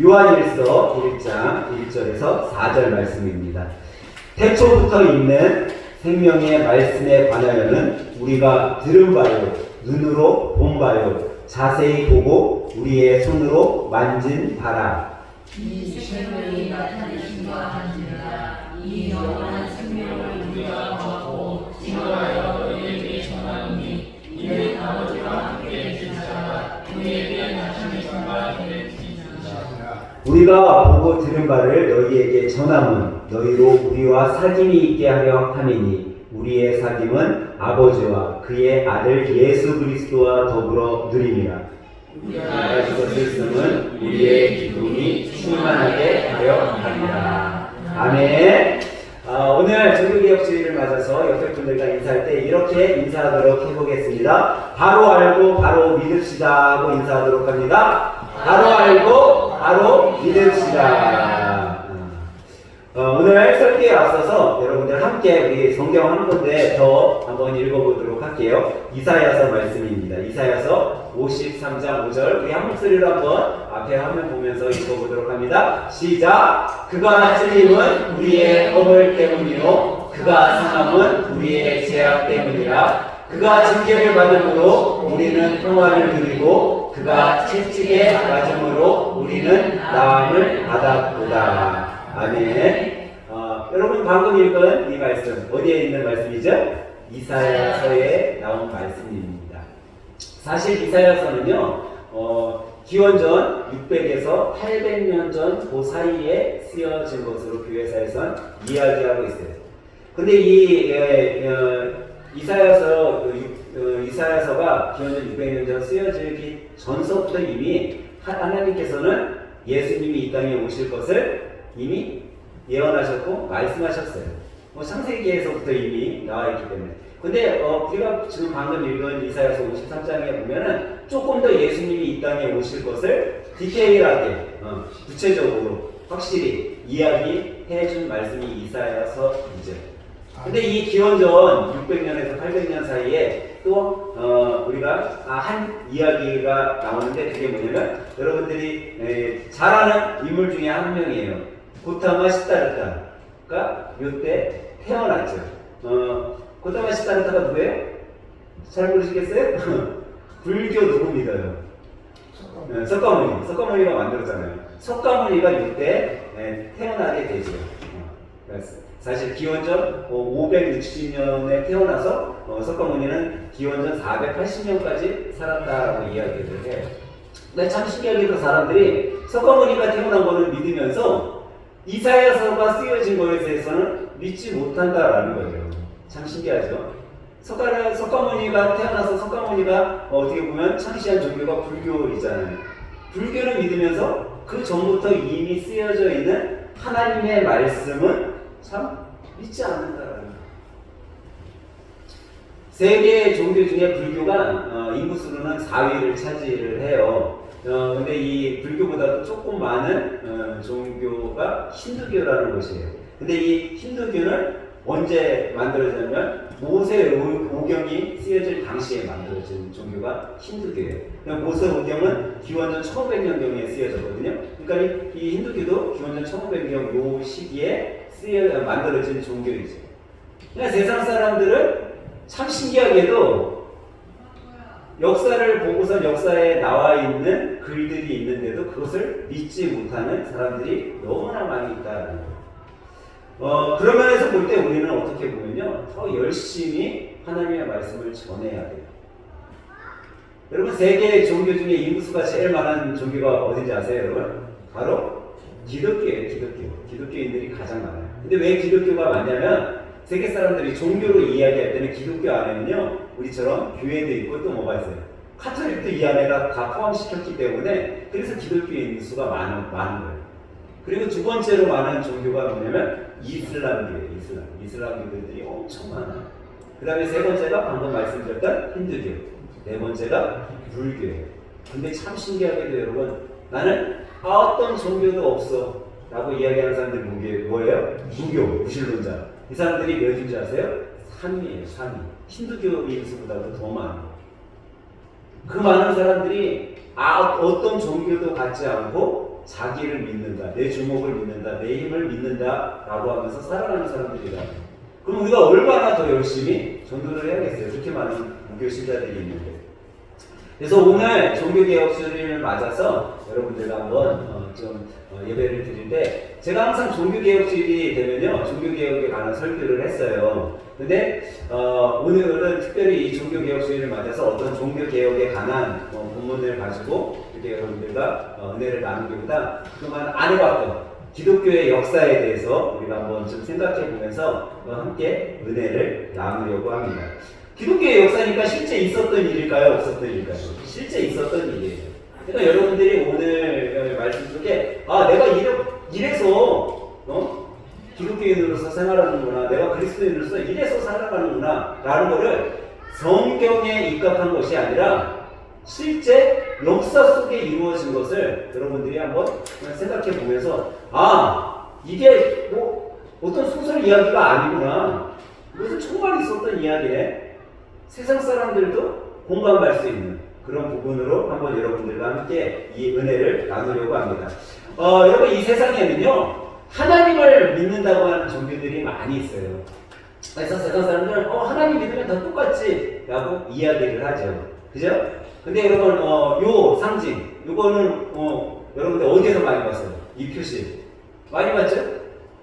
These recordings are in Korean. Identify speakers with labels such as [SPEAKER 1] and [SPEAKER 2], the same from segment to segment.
[SPEAKER 1] 요한일서 1장 1절에서 4절 말씀입니다. 태초부터 있는 생명의 말씀에 관하여는 우리가 들은 바요, 눈으로 본 바요, 자세히 보고 우리의 손으로 만진 바라.
[SPEAKER 2] 이 생명이 나타내심과 한지라. 이 영원한 생명을 우리가 받고 증거하여 너희에게 전하노니 이는 아버지와 함께 계신 자가 우리에게 나타내심과 되시니라.
[SPEAKER 1] 우리가 보고 들은 바를 너희에게 전함은 너희로 우리와 사귐이 있게 하려 함이니 우리의 사귐은 아버지와 그의 아들 예수 그리스도와 더불어 누리니라. 우리가 이것을 쓰면 우리의 기쁨이 충만하게 하려 함이라. 아멘. 오늘 종교개혁주의를 맞아서 옆에 분들과 인사할 때 이렇게 인사하도록 해보겠습니다. 바로 알고 바로 믿읍시다 하고 인사하도록 합니다. 바로 알고 바로 믿읍시다. 오늘 설교에 앞서서 여러분들 함께 우리 성경 한 군데 더 한번 읽어보도록 할게요. 이사야서 말씀입니다. 이사야서 53장 5절 우리 한 목소리로 한번 앞에 화면 보면서 읽어보도록 합니다. 시작! 그가 찔림은 우리의 허물 때문이요 그가 상함은 우리의 죄악 때문이라. 그가 징계를 받음으로 우리는 평화를 누리고 그가 채찍에 맞음으로 우리는 나음을 받았도다. 아멘. 여러분 방금 읽은 이 말씀 어디에 있는 말씀이죠? 이사야서에 나온 말씀입니다. 사실 이사야서는요 기원전 600에서 800년 전 그 사이에 쓰여진 것으로 교회사에선 이야기하고 있어요. 근데 이 이사야서가 기원전 600년 전 쓰여지기 전서부터 이미 하나님께서는 예수님이 이 땅에 오실 것을 이미 예언하셨고 말씀하셨어요. 창세기에서부터 이미 나와있기 때문에. 근데 우리가 지금 방금 읽은 이사야서 53장에 보면은 조금 더 예수님이 이 땅에 오실 것을 디테일하게 구체적으로 확실히 이야기해 준 말씀이 이사야서이죠. 근데 이 기원전 600년에서 800년 사이에 또 우리가 한 이야기가 나오는데 그게 뭐냐면 여러분들이 잘 아는 인물 중에 한 명이에요. 고타마 시다르타가 이때 태어났죠. 고타마 시다르타가 누구예요? 잘 모르시겠어요? 불교 누굽니다. 석가모니가 만들었잖아요. 석가모니가 이때 태어나게 되죠. 사실 기원전 560년에 태어나서 석가모니는 기원전 480년까지 살았다라고 이야기를 해요. 근데 참 신기하게도 사람들이 석가모니가 태어난 거는 믿으면서 이사야서가 쓰여진 거에 대해서는 믿지 못한다라는 거예요. 참 신기하죠. 석가모니가 태어나서 석가모니가 어떻게 보면 창시한 종교가 불교이잖아요. 불교를 믿으면서 그 전부터 이미 쓰여져 있는 하나님의 말씀은 참 믿지 않는다라는 거예요. 세계 종교 중에 불교가 인구수로는 4위를 차지를 해요. 근데 이 불교보다도 조금 많은 종교가 힌두교라는 것이에요. 근데 이 힌두교는 언제 만들어졌냐면 모세 오경이 쓰여질 당시에 만들어진 종교가 힌두교예요. 모세 오경은 기원전 1500년경에 쓰여졌거든요. 그러니까 이 힌두교도 기원전 1500년 요 시기에 만들어진 종교이죠. 그러니까 세상 사람들은 참 신기하게도 역사를 보고서 역사에 나와 있는 글들이 있는데도 그것을 믿지 못하는 사람들이 너무나 많이 있다는 거예요. 그런 면에서 볼 때 우리는 어떻게 보면요, 더 열심히 하나님의 말씀을 전해야 돼요. 여러분, 세계 종교 중에 인구수가 제일 많은 종교가 어딘지 아세요, 여러분? 바로 기독교예요. 기독교인들이 가장 많아요. 근데 왜 기독교가 많냐면 세계 사람들이 종교로 이야기할 때는 기독교 안에는요, 우리처럼 교회도 있고 또 뭐가 있어요? 카톨릭도 이 안에다 다 포함시켰기 때문에 그래서 기독교인 수가 많은 거예요. 그리고 두 번째로 많은 종교가 뭐냐면 이슬람교예요. 이슬람교들이 엄청 많아요. 그 다음에 세 번째가 방금 말씀드렸던 힌두교, 네 번째가 불교예요. 근데 참 신기하게도 여러분, 나는 어떤 종교도 없어 라고 이야기하는 사람들이 뭐예요? 무신론자. 이 사람들이 몇인 줄 아세요? 3위예요. 3위. 힌두교인 수보다도 더 많아요. 그 많은 사람들이 어떤 종교도 갖지 않고 자기를 믿는다, 내 주목을 믿는다, 내 힘을 믿는다 라고 하면서 살아가는 사람들이다. 그럼 우리가 얼마나 더 열심히 전도를 해야겠어요. 그렇게 많은 무교 신자들이 있는데. 그래서 오늘 종교개혁 주일을 맞아서 여러분들과 한번 예배를 드릴 때, 제가 항상 종교개혁 주일이 되면요 종교개혁에 관한 설교를 했어요. 근데 오늘은 특별히 이 종교개혁 주일을 맞아서 어떤 종교개혁에 관한 본문을 가지고 이렇게 여러분들과 은혜를 나누기보다 그동안 안 해봤던 기독교의 역사에 대해서 우리가 한번 좀 생각해 보면서 함께 은혜를 나누려고 합니다. 기독교의 역사니까 실제 있었던 일일까요? 없었던 일일까요? 실제 있었던 일이에요. 그러니까 여러분들이 오늘 말씀 속에 내가 이래서 기독교인으로서 생활하는구나, 내가 그리스도인으로서 이래서 살아가는구나 라는 거를 성경에 입각한 것이 아니라 실제 역사 속에 이루어진 것을 여러분들이 한번 생각해 보면서 이게 뭐 어떤 소설 이야기가 아니구나, 이것은 정말 있었던 이야기네, 세상 사람들도 공감할 수 있는 그런 부분으로 한번 여러분들과 함께 이 은혜를 나누려고 합니다. 여러분, 이 세상에는요 하나님을 믿는다고 하는 종교들이 많이 있어요. 그래서 세상 사람들은 하나님 믿으면 다 똑같지 라고 이야기를 하죠. 그죠? 근데 여러분, 요 상징, 요거는 여러분들 어디에서 많이 봤어요? 이 표시 많이 봤죠?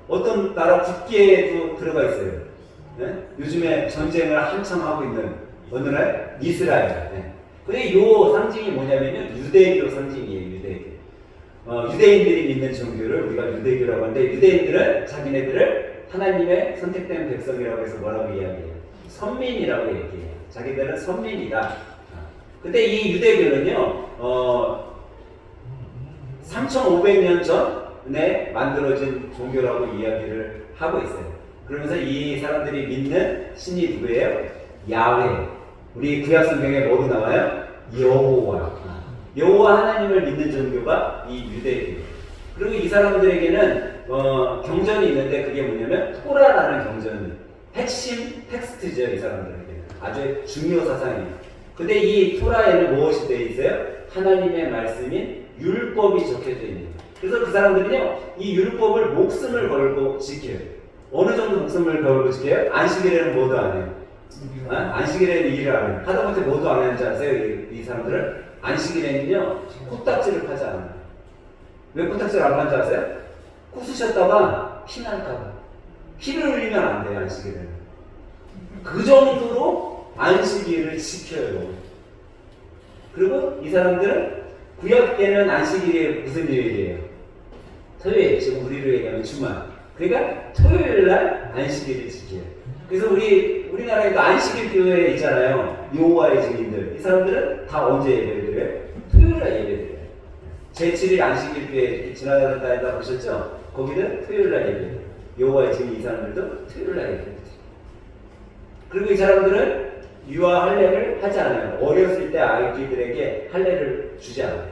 [SPEAKER 1] 어떤 나라 국기에도 들어가 있어요. 네? 요즘에 전쟁을 한참 하고 있는 어느 나라? 이스라엘. 네. 근데 요 상징이 뭐냐면요 유대교 상징이에요. 유대인들이 믿는 종교를 우리가 유대교라고 하는데, 유대인들은 자기네들을 하나님의 선택된 백성이라고 해서 뭐라고 이야기해요? 선민이라고 얘기해요. 자기들은 선민이다. 근데 이 유대교는요 3500년 전에 만들어진 종교라고 이야기를 하고 있어요. 그러면서 이 사람들이 믿는 신이 누구예요? 야훼. 우리 구약 성경에 뭐로 나와요? 여호와. 여호와 하나님을 믿는 종교가 이 유대교. 그리고 이 사람들에게는 경전이 있는데, 그게 뭐냐면 토라라는 경전이 핵심 텍스트죠. 이 사람들에게는 아주 중요 사상이에요. 근데 이 토라에는 무엇이 되어 있어요? 하나님의 말씀인 율법이 적혀져 있는 거예요. 그래서 그 사람들은요 이 율법을 목숨을 걸고 지켜요. 어느 정도 목숨을 걸고 지켜요? 안식일에는 뭐도 안 해요. 안식일에는 일을 안 해요. 하다못해 뭐도 안 하는지 아세요? 이 사람들은 안식일에는요 코딱지를 파지 않아요. 왜 코딱지를 안 파는지 아세요? 코 쑤셨다가 피 날까봐. 피를 흘리면 안 돼요. 안식일에는. 그 정도로 안식일을 지켜요. 그리고 이 사람들은 구약 때는 안식일이 무슨 요일이에요? 토요일. 지금 우리로 얘기하면 주말. 그러니까 토요일 날 안식일을 지켜요. 그래서 우리나라에도 안식일 교회 있잖아요. 여호와의 증인들. 이 사람들은 다 언제 예배를 드려요? 토요일 날 예배 드려요. 제7일 안식일 교회 이렇게 지나가다 보셨죠? 거기는 토요일 날 예배 드려요. 여호와의 증인 이 사람들도 토요일 날 예배 드려요. 그리고 이 사람들은 유아 할례를 하지 않아요. 어렸을 때 아이들에게 할례를 주지 않아요.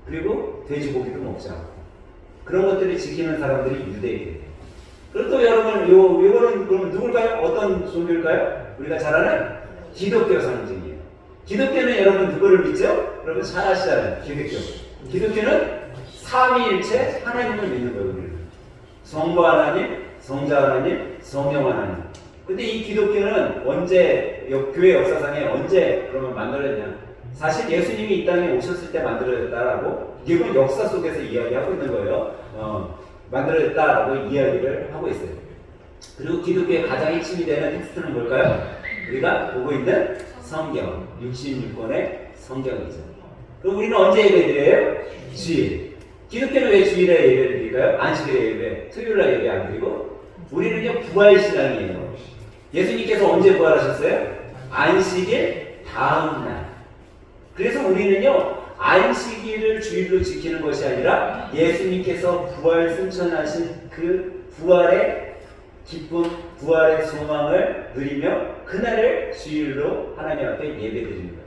[SPEAKER 1] 그리고 돼지고기도 먹지 않고. 그런 것들을 지키는 사람들이 유대인이에요. 그리고 또 여러분, 요거는 그러면 누굴까요? 어떤 종교일까요? 우리가 잘 아는 기독교 상징이에요. 기독교는 여러분 누구를 믿죠? 여러분 잘 아시잖아요. 기독교는 삼위일체 하나님을 믿는 거예요. 우리는. 성부 하나님, 성자 하나님, 성령 하나님. 근데 이 기독교는 언제, 교회 역사상에 언제 그러면 만들어졌냐? 사실 예수님이 이 땅에 오셨을 때 만들어졌다라고, 이건 역사 속에서 이야기하고 있는 거예요. 만들어졌다라고 이야기를 하고 있어요. 그리고 기독교의 가장 핵심이 되는 텍스트는 뭘까요? 우리가 보고 있는 성경, 66권의 성경이죠. 그럼 우리는 언제 예배드려요? 주일. 기독교는 왜 주일에 예배를 드릴까요? 안식일에 예배, 토요일날 예배 안 드리고? 우리는요 부활신앙이에요. 예수님께서 언제 부활하셨어요? 안식일 다음 날. 그래서 우리는요 안식일을 주일로 지키는 것이 아니라 예수님께서 부활 승천하신 그 부활의 기쁨, 부활의 소망을 누리며 그날을 주일로 하나님 앞에 예배드리는 거예요.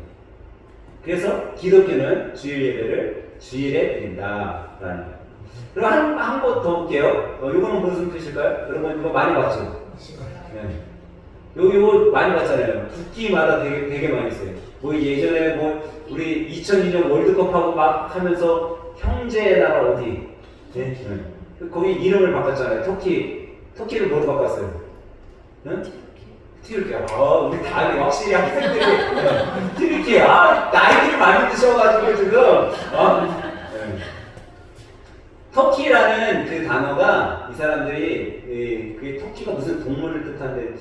[SPEAKER 1] 그래서 기독교는 주일 예배를 주일에 드린다라는 거예요. 그럼 한 번 더 볼게요. 이거는 무슨 뜻일까요? 여러분 이거 많이 봤죠? 네. 요거 많이 봤잖아요. 국기마다 되게 많이 있어요. 뭐 예전에 뭐 우리 2002년 월드컵하고 막 하면서 형제의 나라 어디? 네? 거기 이름을 바꿨잖아요. 터키를 뭐로 바꿨어요? 응? 튀르키. 우리 다 확실히 학생들이 튀르키. 나이를 많이 드셔가지고 지금 네. 터키라는 그 단어가 이 사람들이 그게 터키가 무슨 동물을 뜻하는데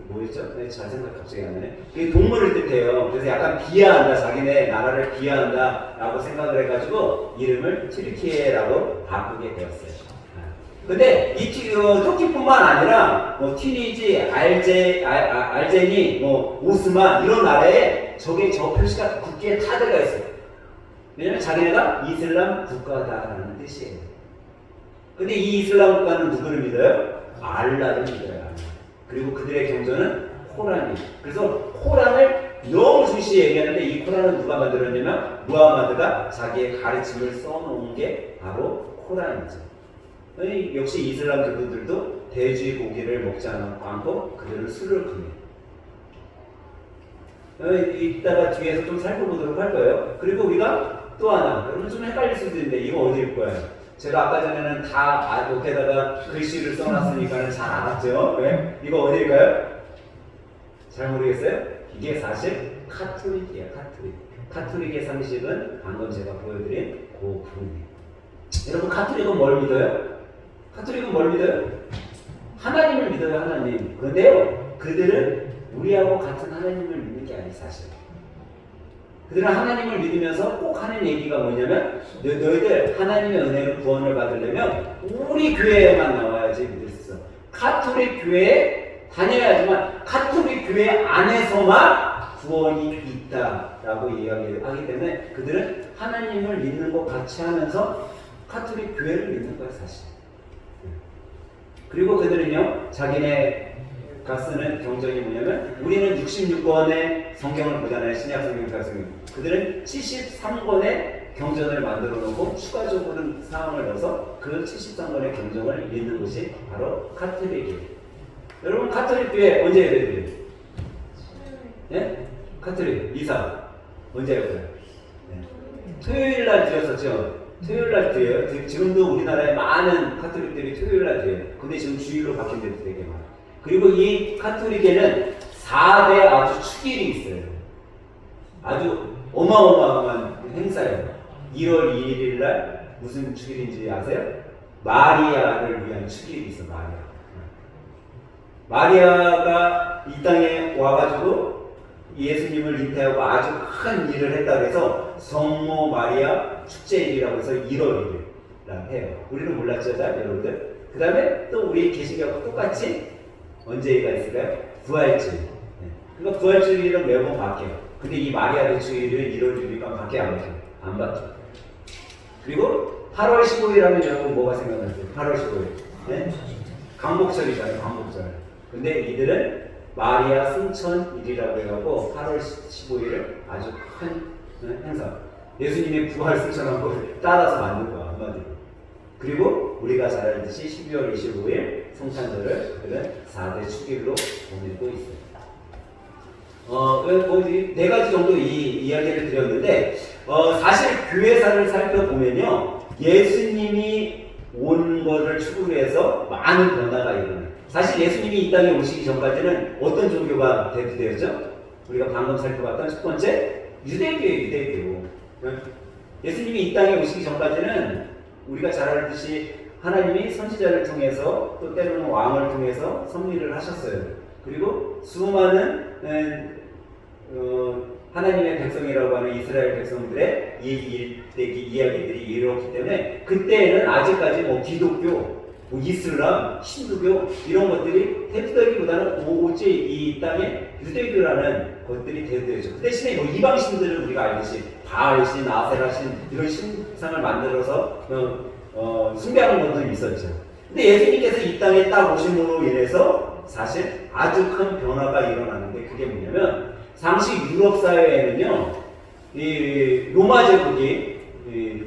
[SPEAKER 1] 뭐였죠? 네, 잘 생각 갑자기 안 나네. 그게 동물을 뜻해요. 그래서 약간 비하한다, 자기네 나라를 비하한다라고 생각을 해가지고 이름을 튀르키예라고 바꾸게 되었어요. 근데 이 터키뿐만 아니라 뭐 튀니지, 알제니, 뭐 오스만 이런 나라에 저 표시가 국기에 다 들어가 있어요. 왜냐면 자기네가 이슬람 국가다라는 뜻이에요. 근데 이 이슬람 국가는 누구를 믿어요? 알라를 믿어요. 그리고 그들의 경전은 코란이에요. 그래서 코란을 너무 중시 얘기하는데 이 코란을 누가 만들었냐면 무하마드가 자기의 가르침을 써놓은 게 바로 코란이죠. 역시 이슬람 교도들도 돼지 고기를 먹지 않고 그들은 술을 금해요. 이따가 뒤에서 좀 살펴보도록 할 거예요. 그리고 우리가 또 하나, 여러분 좀 헷갈릴 수도 있는데 이거 어디일 거예요? 제가 아까 전에는 다 옆에다가 글씨를 써놨으니까 잘 알았죠? 네? 이거 어디일까요? 잘 모르겠어요? 이게 사실 카톨릭이에요. 카톨릭의 상식은 방금 제가 보여드린 그 부분이에요. 여러분 카톨릭은 뭘 믿어요? 카톨릭은 뭘 믿어요? 하나님을 믿어요. 하나님. 그런데요, 그들은 우리하고 같은 하나님을 믿는 게 아니에요. 사실 그들은 하나님을 믿으면서 꼭 하는 얘기가 뭐냐면 너희들 하나님의 은혜로 구원을 받으려면 우리 교회에만 나와야지 믿을 수 있어. 카톨릭 교회에 다녀야지만 카톨릭 교회 안에서만 구원이 있다라고 이야기하기 때문에 그들은 하나님을 믿는 것 같이 하면서 카톨릭 교회를 믿는 거야 사실. 그리고 그들은요 자기네가 쓰는 경전이 뭐냐면 우리는 66권의 성경을 보잖아요. 신약 성경, 구약 성경. 그들은 73권의 경전을 만들어 놓고 추가적으로 사항을 넣어서 그 73권의 경전을 믿는 것이 바로 카톨릭이에요. 여러분 카톨릭 교회 언제 예배드려요? 네? 카톨릭 이사 언제 예배드려요? 네. 토요일날 드렸었죠. 토요일날 드려요. 지금도 우리나라에 많은 카톨릭들이 토요일날 드려요. 근데 지금 주일로 바뀐 데도 되게 많아요. 그리고 이 카톨릭에는 4대 아주 축일이 있어요. 아주 어마어마한 행사예요. 1월 2일 날 무슨 축일인지 아세요? 마리아를 위한 축일이 있어. 마리아가 이 땅에 와가지고 예수님을 잉태하고 아주 큰 일을 했다고 해서 성모 마리아 축제일이라고 해서 1월 1일이라고 해요. 우리는 몰랐죠, 여러분들? 그 다음에 또 우리 계시교하고 똑같이 언제가 있을까요? 부활주일. 그러니까 부활주일은 매번 바뀌어요. 근데 이 마리아 대축일은 1월 1일이니까 밖에 안 바뀌어요. 안 바뀌어요. 그리고 8월 15일 하면 여러분 뭐가 생각나세요? 8월 15일. 네? 광복절이잖아요, 광복절. 근데 이들은 마리아 승천일이라고 해갖고 8월 15일을 아주 큰 행사. 예수님의 부활 승천하고 따라서 만든 거야, 한마디로. 그리고 우리가 잘 알듯이 12월 25일 성탄절을 그들은 4대 축일로 보내고 있어요. 네 가지 정도 이 이야기를 드렸는데, 사실 교회사를 살펴보면요, 예수님이 온 것을 축으로 해서 많은 변화가 일어나요. 사실 예수님이 이 땅에 오시기 전까지는 어떤 종교가 대두되었죠? 우리가 방금 살펴봤던 첫 번째, 유대교예요, 유대교. 예수님이 이 땅에 오시기 전까지는 우리가 잘 알듯이 하나님이 선지자를 통해서 또 때로는 왕을 통해서 섭리를 하셨어요. 그리고 수많은 하나님의 백성이라고 하는 이스라엘 백성들의 이야기들이 이루었기 때문에 그때에는 아직까지 뭐 기독교, 뭐 이슬람, 힌두교 이런 것들이 대두되기보다는 오직 이 땅에 유대교라는 것들이 대두되죠. 그 대신에 뭐 이방신들은 우리가 알듯이 바알신, 아세라신 이런 신상을 만들어서 숭배하는 것들이 있었죠. 근데 예수님께서 이 땅에 딱 오심으로 인해서 사실 아주 큰 변화가 일어나는데 그게 뭐냐면 당시 유럽 사회에는요 이 로마 제국이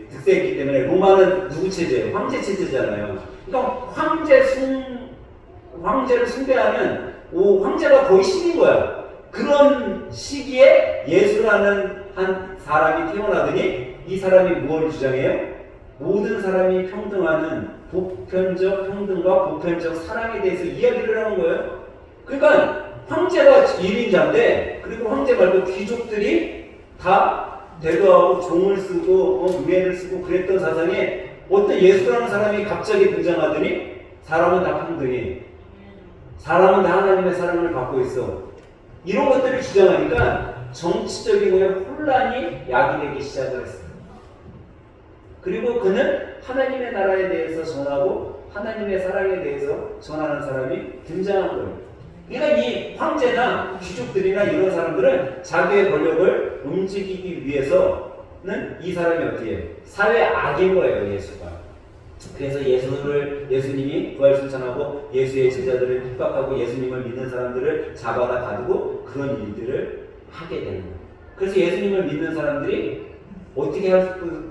[SPEAKER 1] 득세했기 때문에 로마는 누구 체제예요? 황제 체제잖아요. 그러니까 황제를 숭배하면 황제가 거의 신인 거야. 그런 시기에 예수라는 한 사람이 태어나더니 이 사람이 무엇을 주장해요? 모든 사람이 평등하는 보편적 평등과 보편적 사랑에 대해서 이야기를 하는 거예요. 그러니까 황제가 1인자인데, 그리고 황제 말고 귀족들이 다 대도하고 종을 쓰고 유해를 쓰고 그랬던 사상에 어떤 예수라는 사람이 갑자기 등장하더니 사람은 다 평등해. 사람은 다 하나님의 사랑을 받고 있어. 이런 것들을 주장하니까 정치적인 혼란이 야기되기 시작을 했어요. 그리고 그는 하나님의 나라에 대해서 전하고 하나님의 사랑에 대해서 전하는 사람이 등장한 거예요. 그러니까 이 황제나 귀족들이나 이런 사람들은 자기의 권력을 움직이기 위해서는 이 사람이 어떻게 해요? 사회 악인 거예요, 예수가. 그래서 예수님이 부활순찬하고 예수의 제자들을 핍박하고 예수님을 믿는 사람들을 잡아다 가두고 그런 일들을 하게 되는 거예요. 그래서 예수님을 믿는 사람들이 어떻게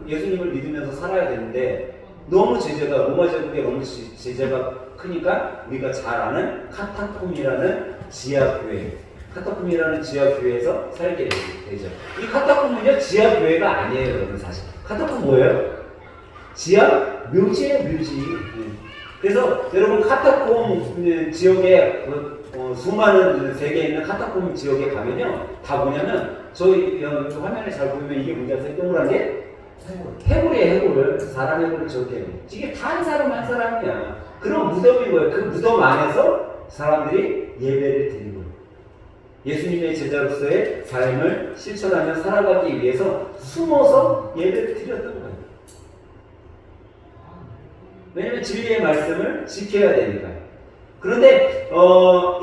[SPEAKER 1] 예수님을 믿으면서 살아야 되는데, 너무 제재가 로마 제국의 너무 제재가 크니까 우리가 잘 아는 카타콤이라는 지하교회, 카타콤이라는 지하교회에서 살게 되죠. 이 카타콤은요 지하교회가 아니에요, 여러분. 사실 카타콤 뭐예요? 지하 묘지예요, 묘지. 그래서 여러분 카타콤 지역에 수많은 세계에 있는 카타콤 지역에 가면요 다 뭐냐면, 저희 화면에 잘 보면 이게 문제가 동그란 게 해골이에요. 해골을, 사람 해골을 저렇게 해요. 이게 다 한 사람 한 사람이야. 그런 무덤인 거예요. 그 무덤 안에서 사람들이 예배를 드리는 거예요. 예수님의 제자로서의 삶을 실천하며 살아가기 위해서 숨어서 예배를 드렸던 거예요. 왜냐면 진리의 말씀을 지켜야 되니까. 그런데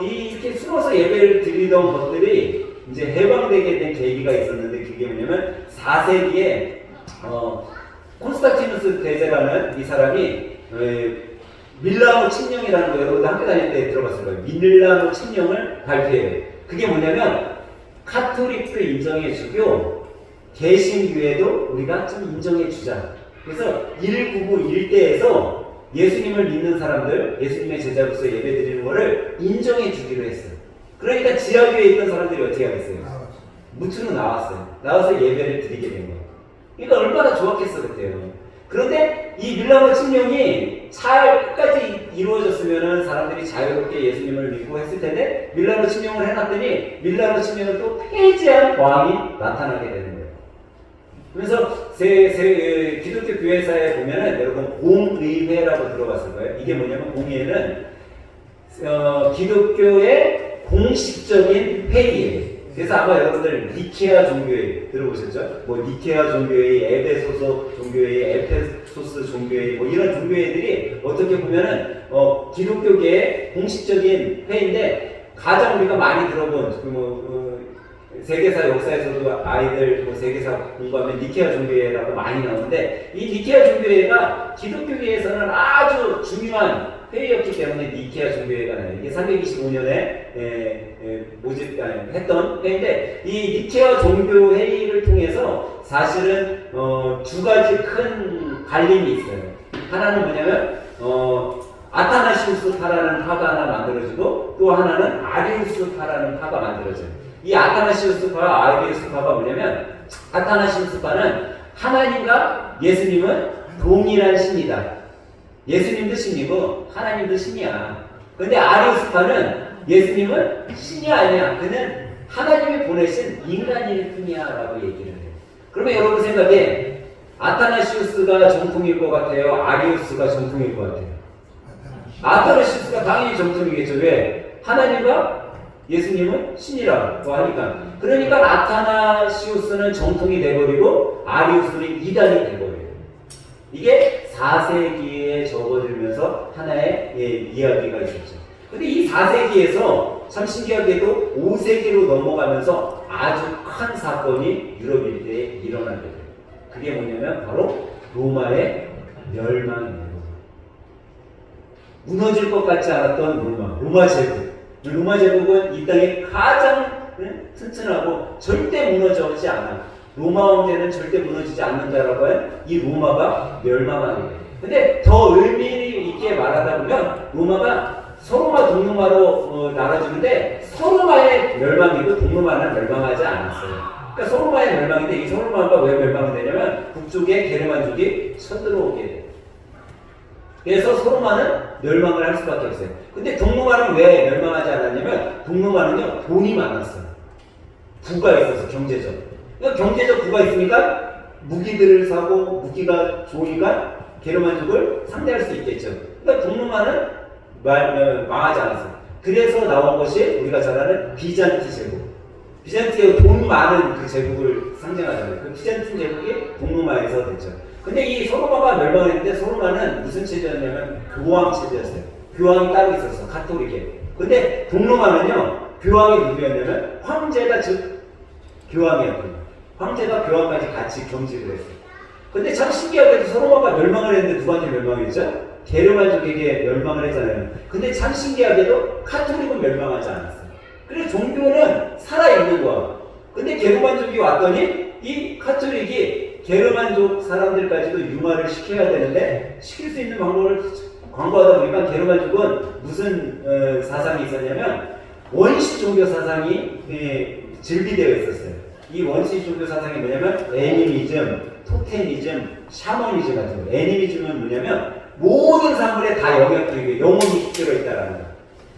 [SPEAKER 1] 이렇게 숨어서 예배를 드리던 것들이 이제 해방되게 된 계기가 있었는데, 그게 뭐냐면 4세기에 콘스탄티누스 대제라는 이 사람이 밀라노 칙령이라는 거, 여러분들 학교 다닐 때 들어봤을 거예요. 밀라노 칙령을 발표해요. 그게 뭐냐면 카톨릭도 인정해주고 개신교회도 우리가 좀 인정해주자. 그래서 199 일대에서 예수님을 믿는 사람들, 예수님의 제자로서 예배 드리는 거를 인정해 주기로 했어요. 그러니까 지하교회에 있던 사람들이 어떻게 하겠어요? 무트로 나왔어요. 나와서 예배를 드리게 된 거예요. 그러니까 얼마나 좋았겠어 그때요. 그런데 이 밀라노 칙령이 잘 끝까지 이루어졌으면 사람들이 자유롭게 예수님을 믿고 했을 텐데, 밀라노 칙령을 해놨더니 밀라노 칙령을 또 폐지한 왕이 나타나게 되는 거예요. 그래서 기독교 교회사에 보면은 여러분 공의회라고 들어봤을 거예요. 이게 뭐냐면 공의회는 기독교의 공식적인 회의예요. 그래서 아마 여러분들 니케아 종교회 들어보셨죠? 뭐 니케아 종교회, 에베소서 종교회, 에페소스 종교회, 뭐 이런 종교회들이 어떻게 보면은 기독교계의 공식적인 회의인데, 가장 우리가 많이 들어본 세계사 역사에서도 아이들 세계사 공부하면 니케아 종교회라고 많이 나오는데, 이 니케아 종교회가 기독교계에서는 아주 중요한 회의였기 때문에 니케아 종교회가 나요. 이게 325년에 했던 회의인데, 이 니케아 종교회의를 통해서 사실은 두 가지 큰 갈림이 있어요. 하나는 뭐냐면 아타나시우스파라는 파가 하나 만들어지고, 또 하나는 아리우스파라는 파가 만들어져요. 이 아타나시우스파, 아리우스파가 뭐냐면, 아타나시우스파는 하나님과 예수님은 동일한 신이다. 예수님도 신이고 하나님도 신이야. 그런데 아리우스파는 예수님은 신이 아니야. 그는 하나님이 보내신 인간일 뿐이야 라고 얘기를 해요. 그러면 여러분 생각에 아타나시우스가 정통일 것 같아요? 아리우스가 정통일 것 같아요? 아타나시우스가 당연히 정통이겠죠. 왜? 하나님과 예수님은 신이라고 하니까. 그러니까 아타나시우스는 정통이 돼버리고 아리우스는 이단이 돼버려요. 이게 4세기에 접어들면서 하나의 이야기가 있었죠. 근데 이 4세기에서 참 신기하게도 5세기로 넘어가면서 아주 큰 사건이 유럽 일대에 일어나게 돼요. 그게 뭐냐면 바로 로마의 멸망이에요. 무너질 것 같지 않았던 로마 제국. 로마 제국은 이 땅에 가장 튼튼하고 절대 무너지지 않아. 로마 황제는 절대 무너지지 않는다라고 한 이 로마가 멸망하게 돼요. 근데 더 의미 있게 말하다 보면 로마가 서로마 동로마로 나눠지는데, 서로마의 멸망이고 동로마는 멸망하지 않았어요. 그러니까 소로마의 멸망인데 이 소로마가 왜 멸망이 되냐면 북쪽에 게르만족이 쳐들어오게 돼요. 그래서 소로마는 멸망을 할 수밖에 없어요. 근데 동로마는 왜 멸망하지 않았냐면 동로마는요 돈이 많았어요. 부가 있어서 경제적. 그러니까 경제적 부가 있으니까 무기들을 사고 무기가 좋으니까 게르만족을 상대할 수 있겠죠. 그러니까 동로마는 망하지 않았어요. 그래서 나온 것이 우리가 잘 아는 비잔티 제국. 비잔티의 돈 많은 그 제국을 상징하잖아요. 그 비잔틴 제국이 동로마에서 됐죠. 근데 이 소로마가 멸망했는데 소로마는 무슨 체제였냐면 교황 체제였어요. 교황이 따로 있었어. 가톨릭에. 근데 동로마는요 교황이 누구였냐면 황제가 즉 교황이었거든요. 황제가 교황까지 같이 경직을 했어요. 근데 참 신기하게도 소로마가 멸망을 했는데 누구한테 멸망했죠? 게르만족에게 멸망을 했잖아요. 근데 참 신기하게도 카톨릭은 멸망하지 않았어요. 그래서 종교는 살아있는 거야. 근데 게르만족이 왔더니 이 카톨릭이 게르만족 사람들까지도 융화를 시켜야 되는데 시킬 수 있는 방법을 광고하다 보니까 게르만족은 무슨 사상이 있었냐면 원시 종교 사상이 즐비되어 있었어요. 이 원시 종교 사상이 뭐냐면 애니미즘, 토테미즘, 샤머니즘 같은 거. 애니미즘은 뭐냐면 모든 사물에 다 영역이 영혼이 들어있다라는 거예요.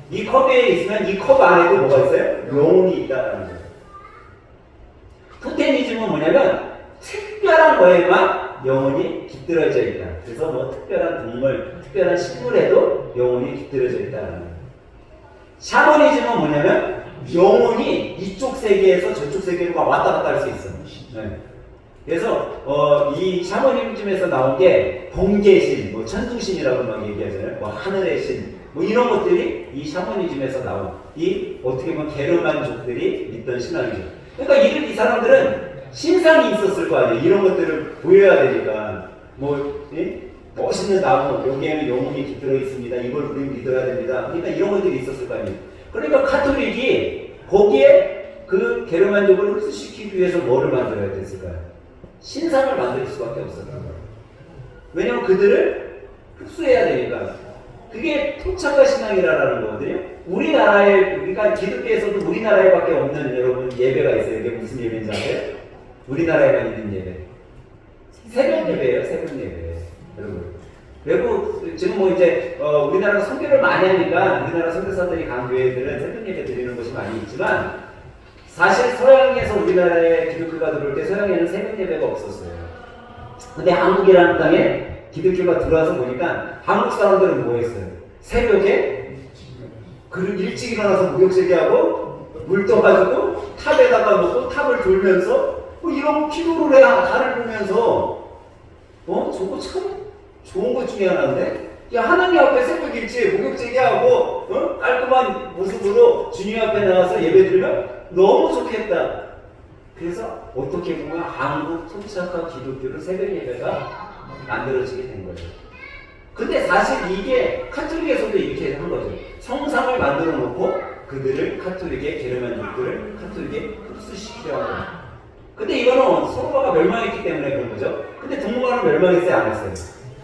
[SPEAKER 1] 이 컵에 있으면 이 컵 안에도 뭐가 있어요? 영혼이 있다라는 거예요. 토테미즘은 뭐냐면 특별한 거에만 영혼이 깃들어져 있다. 그래서 뭐 특별한 동물, 특별한 식물에도 영혼이 깃들어져 있다는 거예요. 샤머니즘은 뭐냐면 영혼이 이쪽 세계에서 저쪽 세계로 막 왔다 갔다 할 수 있어. 네. 그래서 이 샤머니즘에서 나온 게 번개신, 뭐 천둥신이라고 막 얘기하잖아요. 뭐 하늘의 신, 뭐 이런 것들이 이 샤머니즘에서 나온 이 어떻게 보면 게르만족들이 믿던 신앙이죠. 그러니까 이 사람들은 신상이 있었을 거 아니에요. 이런 것들을 보여야 되니까. 뭐, 멋있는 나무, 여기에는 영혼이 깃들어 있습니다. 이걸 우리는 믿어야 됩니다. 그러니까 이런 것들이 있었을 거 아니에요. 그러니까 카톨릭이 거기에 그 게르만족을 흡수시키기 위해서 뭐를 만들어야 됐을까요? 신상을 만들 수밖에 없었던 거예요. 왜냐면 그들을 흡수해야 되니까. 그게 토착화 신앙이라는 거거든요. 우리나라에, 그러니까 기독교에서도 우리나라에밖에 없는 여러분 예배가 있어요. 이게 무슨 예배인지 아세요? 우리나라에만 있는 예배. 새벽 예배예요, 새벽 예배. 여러분. 외국, 지금 뭐 이제, 우리나라가 선교를 많이 하니까 우리나라 선교사들이 간 교회들은 새벽 예배 드리는 곳이 많이 있지만 사실 서양에서 우리나라에 기독교가 들어올 때 서양에는 새벽 예배가 없었어요. 근데 한국이라는 땅에 기독교가 들어와서 보니까 한국 사람들은 뭐 했어요? 새벽에 그리고 일찍 일어나서 목욕제기하고 물 떠가지고 탑에다가 놓고 탑을 돌면서 뭐 이런 기도를 해. 달을 보면서 저거 참 좋은 것 중에 하나인데 야 하나님 앞에 새벽 일찍 목욕제기하고 깔끔한 모습으로 주님 앞에 나와서 예배드리면 너무 좋겠다. 그래서 어떻게 보면 한국 토착화 기독교를 새벽 예배가 만들어지게 된 거죠. 근데 사실 이게 카톨릭에서도 이렇게 한 거죠. 성상을 만들어 놓고 그들을 카톨릭의 게르만족들을 카톨릭에 흡수시키려 하는 거죠. 근데 이거는 소로마가 멸망했기 때문에 그런 거죠. 근데 동로마는 멸망했어요, 안 했어요?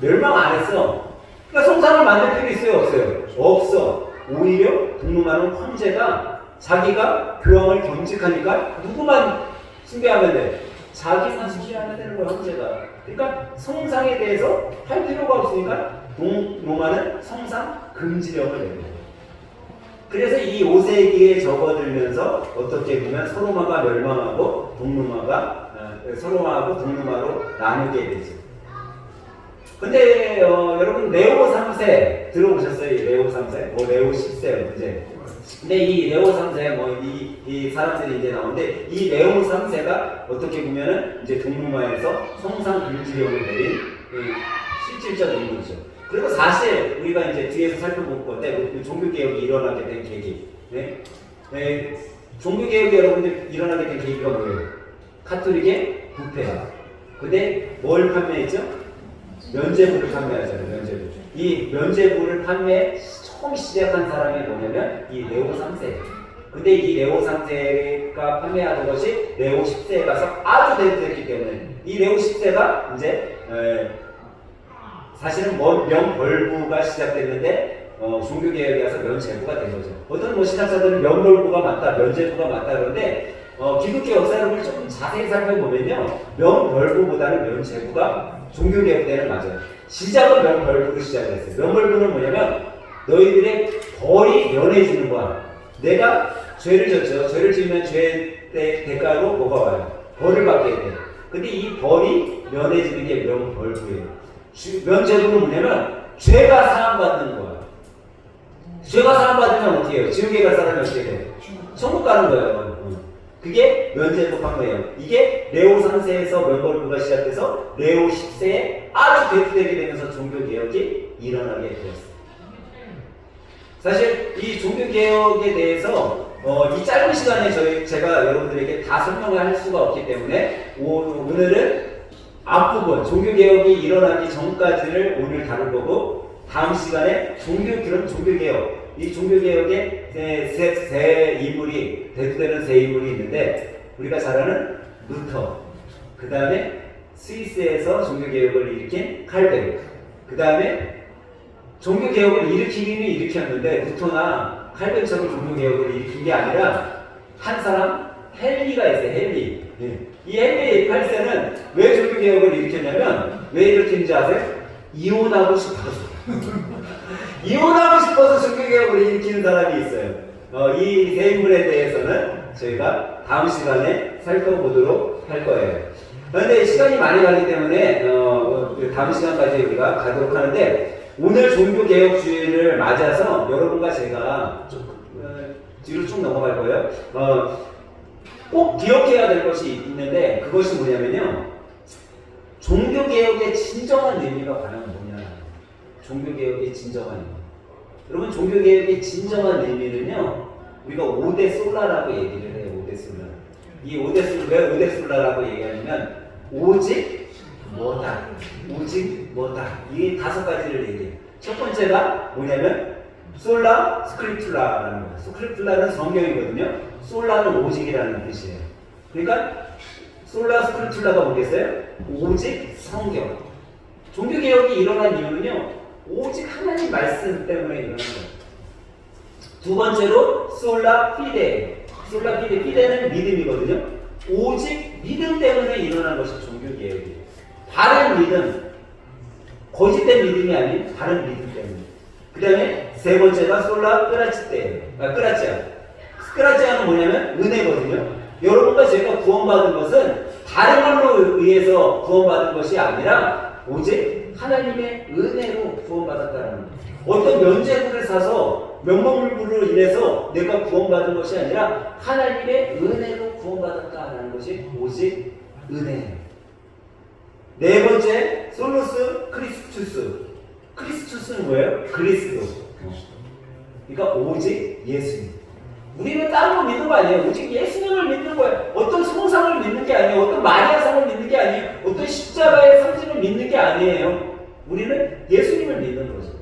[SPEAKER 1] 멸망 안 했어. 그러니까 성상을 만들 필요 있어요, 없어요? 없어. 오히려 동로마는 황제가 자기가 교황을 경직하니까 누구만 숭배하면 돼? 자기만 숭배하면 되는 거야, 황제가. 그러니까 성상에 대해서 할 필요가 없으니까 동로마는 성상 금지령을 내요. 그래서 이 5세기에 접어들면서 어떻게 보면 소로마가 멸망하고 소로마하고 동로마로 나누게 되죠. 근데 여러분 레오 3세 들어보셨어요? 이 레오 3세? 뭐 레오 10세 문제. 근데 이 레오 3세 이 사람들이 이제 나오는데 이 레오 3세가 어떻게 보면은 이제 동로마에서 성상 금지령을 내린 실질적 인물이죠. 그리고 사실 우리가 이제 뒤에서 살펴볼 건데 종교개혁이 일어나게 된 계기. 종교개혁이 여러분들 일어나게 된 계기가 뭐예요? 카톨릭의 부패. 근데 뭘 판매했죠? 면제부를 판매하잖아요. 면제부. 이 면제부를 처음 시작한 사람이 뭐냐면 이 레오 3세. 근데 이 레오 3세가 판매하던 것이 레오 10세에 가서 아주 대두됐기 때문에 이 레오 10세가 이제 사실은 명벌부가 시작됐는데 종교개혁에 와서 면제부가 된 거죠. 어떤 신학자들은 명벌부가 맞다, 면제부가 맞다 그러는데 기독교 역사를 좀 자세히 살펴보면요, 명벌부보다는 면제부가 종교개혁 때는 맞아요. 시작은 명벌부로 시작을 했어요. 명벌부는 뭐냐면 너희들의 벌이 면해지는 거야. 내가 죄를 졌죠. 죄를 지으면 죄의 대가로 뭐가 와요? 벌을 받게 돼. 근데 이 벌이 면해지는 게 명벌부예요. 면제부는 뭐냐면 죄가 사함받는 거야. 죄가 사함받으면 어떻게 해요? 지옥에 갈 사람이 어떻게 돼요? 천국 가는 거예요. 그게 면제부한 거예요. 이게 레오 3세에서 명벌부가 시작돼서 레오 10세에 아주 대두되게 되면서 종교개혁이 일어나게 되었어요. 사실 이 종교개혁에 대해서 이 짧은 시간에 제가 여러분들에게 다 설명을 할 수가 없기 때문에 오늘은 앞부분 종교개혁이 일어나기 전까지를 오늘 다룰 거고, 다음 시간에 종교개혁, 이 종교개혁의 세 인물이 대두되는 세 인물이 있는데, 우리가 잘 아는 루터, 그 다음에 스위스에서 종교개혁을 일으킨 칼뱅, 그 다음에 종교개혁을 일으키기는 일으켰는데 루터나 칼뱅처럼 종교개혁을 일으킨 게 아니라 한 사람 헨리가 있어요. 헨리. 이 헨리 8세는 왜 종교개혁을 일으켰냐면, 왜 일으켰는지 아세요? 이혼하고 싶어서. 이혼하고 싶어서 종교개혁을 일으키는 사람이 있어요. 이 세 인물에 대해서는 저희가 다음 시간에 살펴보도록 할 거예요. 그런데 시간이 많이 가기 때문에 다음 시간까지 우리가 가도록 하는데, 오늘 종교개혁주의를 맞아서 여러분과 제가 뒤로 쭉 넘어갈 거예요. 꼭 기억해야 될 것이 있는데, 그것이 뭐냐면요, 종교개혁의 진정한 의미가 과연 뭐냐. 종교개혁의 진정한 의미. 여러분, 종교개혁의 진정한 의미는요, 우리가 5대 솔라라고 얘기를 해요. 5대 솔라. 이 5대 솔라, 왜 5대 솔라라고 얘기하냐면, 오직 뭐다, 오직 뭐다, 이 5가지를 얘기해요. 첫 번째가 뭐냐면 솔라 스크립툴라라는 거예요. 스크립툴라는 성경이거든요. 솔라는 오직이라는 뜻이에요. 그러니까 솔라 스크립툴라가 뭐겠어요? 오직 성경. 종교개혁이 일어난 이유는요, 오직 하나님 말씀 때문에 일어난 거예요. 두 번째로 솔라 피데. 솔라 피데, 피데는 믿음이거든요. 오직 믿음 때문에 일어난 것이 종교개혁이에요. 바른 믿음, 거짓된 믿음이 아닌 바른 믿음 때문에. 그 다음에 세 번째가 솔라 끄라치떼예요. 끄라치아는 뭐냐면 은혜거든요. 여러분과 제가 구원받은 것은 다른 걸로 의해서 구원받은 것이 아니라 오직 하나님의 은혜로 구원받았다는 거예요. 어떤 면죄부를 사서 명목물부로 인해서 내가 구원받은 것이 아니라 하나님의 은혜로 구원받았다는 것이 오직 은혜예요. 네 번째, 솔로스 크리스투스. 크리스투스는 뭐예요? 그리스도. 그러니까 오직 예수님. 우리는 다른 거 믿는 거 아니에요. 오직 예수님을 믿는 거예요. 어떤 성상을 믿는 게 아니에요. 어떤 마리아상을 믿는 게 아니에요. 어떤 십자가의 상징을 믿는 게 아니에요. 우리는 예수님을 믿는 거죠.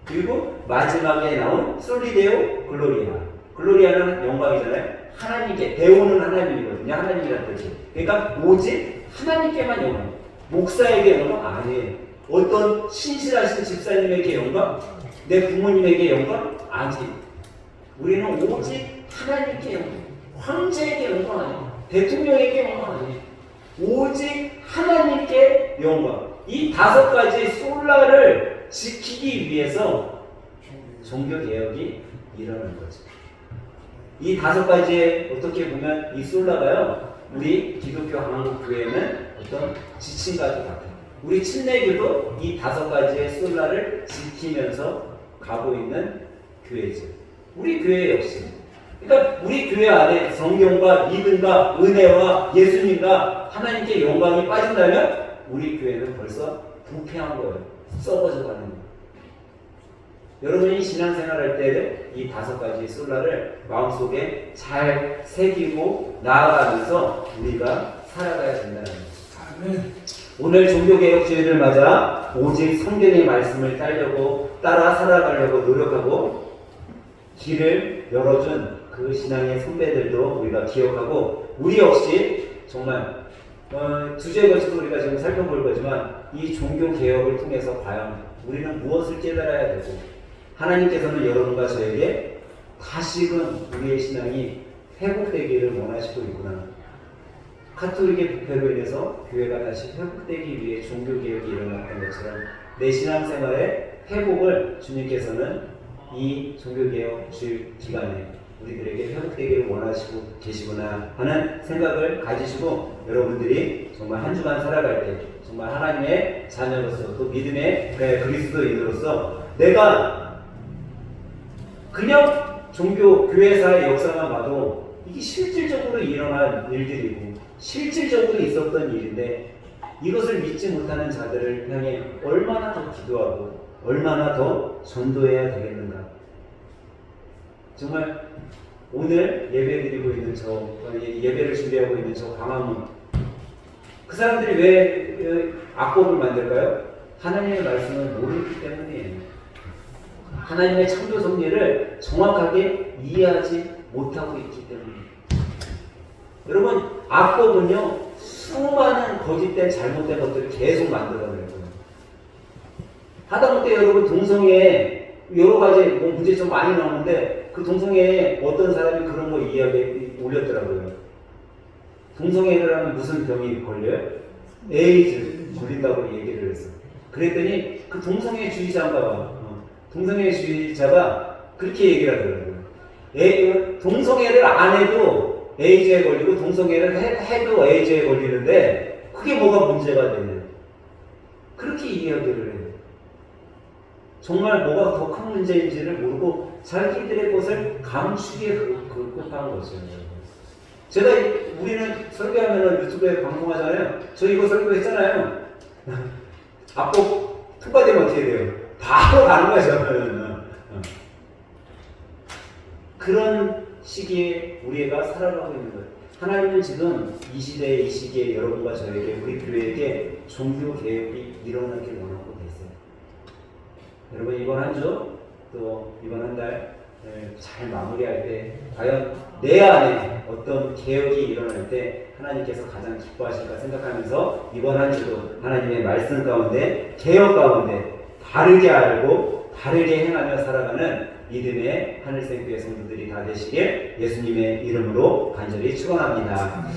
[SPEAKER 1] 그리고 마지막에 나온 솔리데오 글로리아. 글로리아는 영광이잖아요. 하나님께, 데오는 하나님이거든요. 하나님이라는 뜻이. 그러니까 오직 하나님께만 영광. 목사에게 영광 아니에요. 어떤 신실하신 집사님에게 영광, 내 부모님에게 영광 아니에요. 우리는 오직 하나님께 영광, 황제에게 영광 아니에요. 대통령에게 영광 아니에요. 오직 하나님께 영광. 이 5가지 솔라를 지키기 위해서 종교개혁이 일어난 거죠. 이 5가지에 어떻게 보면 이 솔라가요, 우리 기독교 한국교회는 어떤 지침과도 같아요. 우리 침례교도 이 5가지의 솔라를 지키면서 가고 있는 교회죠. 우리 교회 역시. 그러니까 우리 교회 안에 성경과 믿음과 은혜와 예수님과 하나님께 영광이 빠진다면 우리 교회는 벌써 부패한 거예요. 썩어져 가는 거예요. 여러분이 신앙생활할 때는 이 5가지 솔라를 마음속에 잘 새기고 나아가면서 우리가 살아가야 된다는 거예요. 오늘 종교개혁주의를 맞아 오직 성경의 말씀을 따라 살아가려고 노력하고 길을 열어준 그 신앙의 선배들도 우리가 기억하고, 우리 역시 정말 주제에 걸쳐서 우리가 지금 살펴볼 거지만 이 종교개혁을 통해서 과연 우리는 무엇을 깨달아야 되고, 하나님께서는 여러분과 저에게 다시금 우리의 신앙이 회복되기를 원하시고 있구나. 카톨릭의 부패로 인해서 교회가 다시 회복되기 위해 종교개혁이 일어났던 것처럼 내 신앙생활의 회복을 주님께서는 이 종교개혁 주일 기간에 우리들에게 회복되기를 원하시고 계시구나 하는 생각을 가지시고 여러분들이 정말 한 주간 살아갈 때 정말 하나님의 자녀로서 또 믿음의 그리스도인으로서 내가 그냥 종교 교회사의 역사만 봐도 이게 실질적으로 일어난 일들이고 실질적으로 있었던 일인데 이것을 믿지 못하는 자들을 향해 얼마나 더 기도하고 얼마나 더 전도해야 되겠는가. 정말 오늘 예배드리고 있는 예배를 준비하고 있는 저 광화문, 그 사람들이 왜 악법을 만들까요? 하나님의 말씀을 모르기 때문이에요. 하나님의 창조 섭리를 정확하게 이해하지 못하고 있기 때문이에요. 여러분, 악법은요 수많은 거짓된 잘못된 것들을 계속 만들어내는 거예요. 하다못해 여러분 동성애에 여러 가지 문제점 많이 나오는데 그 동성애에 어떤 사람이 그런 거 이야기 올렸더라고요. 동성애를 하면 무슨 병이 걸려요? 에이즈 걸린다고 얘기를 했어. 그랬더니 그 동성애주의자가 그렇게 얘기를 하더라고요. 동성애를 안 해도 에이즈에 걸리고 동성애를 해도 에이즈에 걸리는데 그게 뭐가 문제가 되냐. 그렇게 이야기를 해요. 정말 뭐가 더 큰 문제인지를 모르고 자기들의 것을 감추기에 급급한 거죠. 우리는 설교하면 유튜브에 방송하잖아요. 저 이거 설교했잖아요. 악법 통과되면 어떻게 돼요? 바로 가는 거죠. 그런 시기에 우리가 살아가고 있는 거예요. 하나님은 지금 이 시대에 이 시기에 여러분과 저에게 우리 교회에게 종교 개혁이 일어나길 원하고 계세요. 여러분 이번 한 주 또 이번 한 달 잘 마무리할 때 과연 내 안에 어떤 개혁이 일어날 때 하나님께서 가장 기뻐하실까 생각하면서 이번 한 주도 하나님의 말씀 가운데 개혁 가운데 바르게 알고 바르게 행하며 살아가는 믿음의 하늘생교회 성도들이 다 되시길 예수님의 이름으로 간절히 축원합니다.